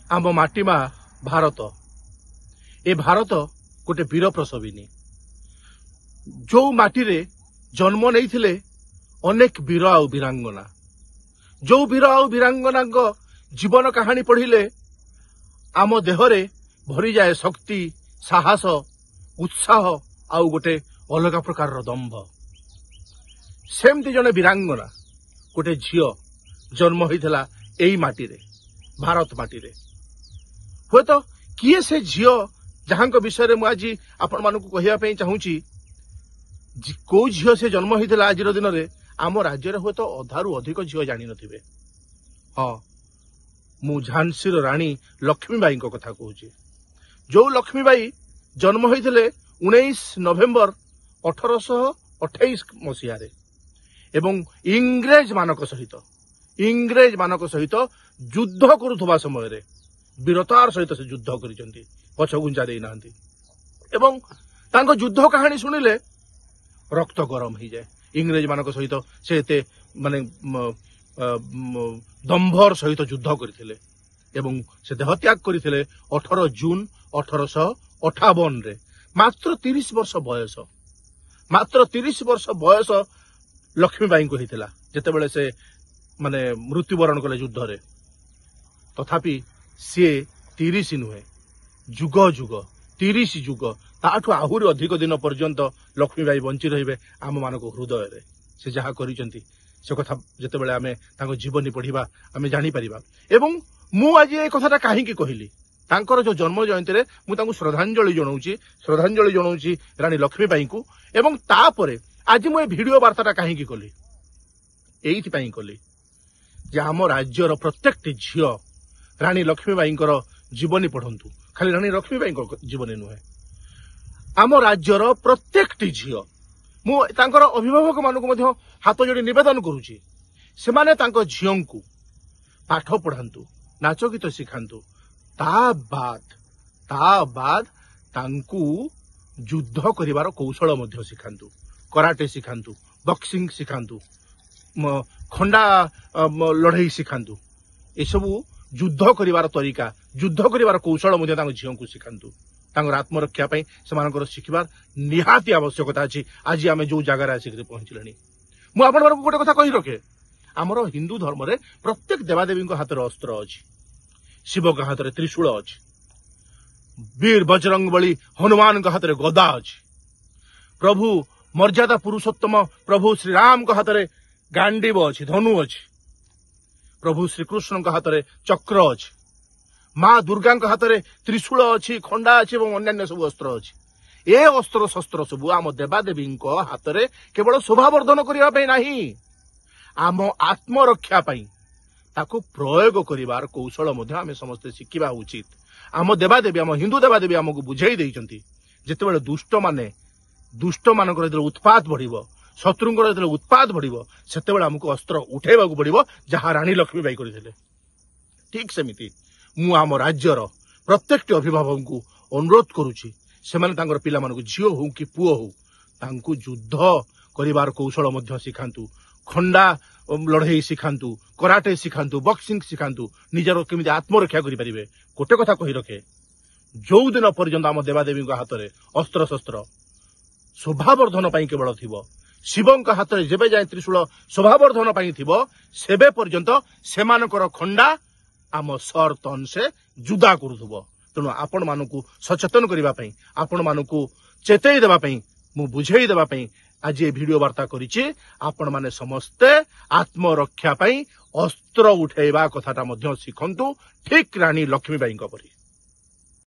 आम माटीमा भारत ए भारत गोटे वीर प्रसविनी जो माटी रे जन्म नहीं अनेक वीर आ वीरांगना जो वीर आ वीरांगना जीवन कहानी पढ़िले आम देहरे भरी जाए शक्ति साहस उत्साह आउ गोटे अलग प्रकार दंभ सेमती जने वीरांगना गोटे झियो जन्म होता यही माटी रे भारत माटी रे हुए तो किए से झियो जहां विषय में आज आपण मानक कहवाई चाहूँगी कौ झियो से जन्म होता आज दिन में आम राज्य हुए तो अधारू अधिक झियो जानी नथिबे। हाँ मु झांसी राणी लक्ष्मीबाई कथा कहूँ जो लक्ष्मीबाई जन्म होते 19 नवेम्बर 1828 मसीह एवं इंग्रेज मानक सहित युद्ध करुवा समय वीरतार सहित से युद्ध कर पछ घुंचा देना एवं तांको युद्ध कहानी शुणिले रक्त गरम हो जाए। इंग्रेज मानक सहित से माने दंभर सहित युद्ध करथिले एवं से देहत्याग करथिले 18 जून 1858 रे मात्र 30 वर्ष बयस लक्ष्मीबाई को होता जितेबाला से माने मृत्युवरण कले युद्ध रे तथापि सी 30 नुहे जुग जुग 30 जुग ताठू आहुरी अधिक दिन पर्यंत लक्ष्मीबाई बंची रहिबे आम मानक हृदय रे से जहा करिसेंती से कथा जितेबाला आमे तांको जीवनी पढ़िबा आमे जानि परिबा। एवं मु आज ए कथाटा काहीकि कहिली तांकर जो जन्म जयंती रे मु तांको श्रद्धांजलि जणाउची रानी लक्ष्मीबाई को एवं तापरे आज मु ए वीडियो वार्ताटा काहीकि कली एइथि पई कली जे आम राज्यर प्रत्येकटी झियो रानी लक्ष्मीबाई जीवनी पढ़ंतु खाली रानी लक्ष्मीबाई जीवनी नुहे आम राज्यर प्रत्येकटी झियो मु तांकर अभिभावक मानक हाथ जोड़ी निवेदन करुची से माने तांको झियों को पाठ पढ़ातु नाच गीत शिखातु ता बाद तांकु युद्ध करिवार कौशल मध्य शिखातु कराटे शिखातु बॉक्सिंग शिखातु खंडा लड़ाई शिखातु एसबू युद्ध करिवार तरीका युद्ध करिवार कौशल मध्य तांको झियों को शिखातु तांकर आत्मरक्षा पई सेमानकर शिखिबार निहाती आवश्यकता अछि। आज आमे जो जगह आसिक पहुंचलेनी मु आपण मानक गोटे कथा कहि रखे आमर हिंदू धर्म रे प्रत्येक देवादेवी हाथ में अस्त्र अच्छी शिव का हाथ में त्रिशूल अच्छी वीर बजरंग बली हनुमान का हाथ में गदा अच्छी प्रभु मर्यादा पुरुषोत्तम प्रभु श्री राम का हाथ में गांडीव अच्छी धनु अच्छी प्रभु श्रीकृष्ण का हाथ में चक्र अच्छी माँ दुर्गा हाथ में त्रिशूल अच्छी खंडा अच्छी और अन्य सब अस्त्र अच्छी ए अस्त्र शस्त्र सबू आम देवादेवी हाथ में केवल शोभावर्धन करने नहीं आम आत्मरक्षा ताको प्रयोग करिवार कौशल आम समस्ते शिखा उचित। आम देवादेवी आम हिंदू देवादेवी आमको बुझाई देइचंती जेतेबेले दुष्ट मानकर उत्पात बढ़िबो शत्रुंकर उत्पात बढ़िबो सेतेबेले आमको अस्त्र उठेबाकू पड़िबो जहाँ रानी लक्ष्मीबाई करथिले। ठीक सेमिति मु आम राज्यर प्रत्येकटी अभिभावक को अनुरोध करुछि सेमाने तांकर पिला मानकु झियो हो कि पुओ हो तांकु युद्ध करिवार कौशल मध्य शिखांतु खंडा लड़ाई शिखांतु कराटे शिखांतु बॉक्सिंग शिखांतु निजर केमिति आत्मरक्षा करि परिबे। गोटे कथा कहि रखे जो दिन पर्यंत आम देवादेवी हाथ में अस्त्र शस्त्र शोभावर्धन केवल थिबो शिवं हाथ में जेबे जाए त्रिशूल शोभावर्धन थिबो सेबे पर्यंत सेमानकर खंडा आम सर तन से जुदा करुथबो। तेणु आपण मानकु सचेतन करिबा पई आपण मानकु चेतई देबा पई मु बुझेई देबा पई आज ये वीडियो वार्ता करिछि आपण माने समस्ते आत्मरक्षा पई अस्त्र उठेबा कथाटा मध्य शिखंतु ठीक रानी लक्ष्मीबाई परी।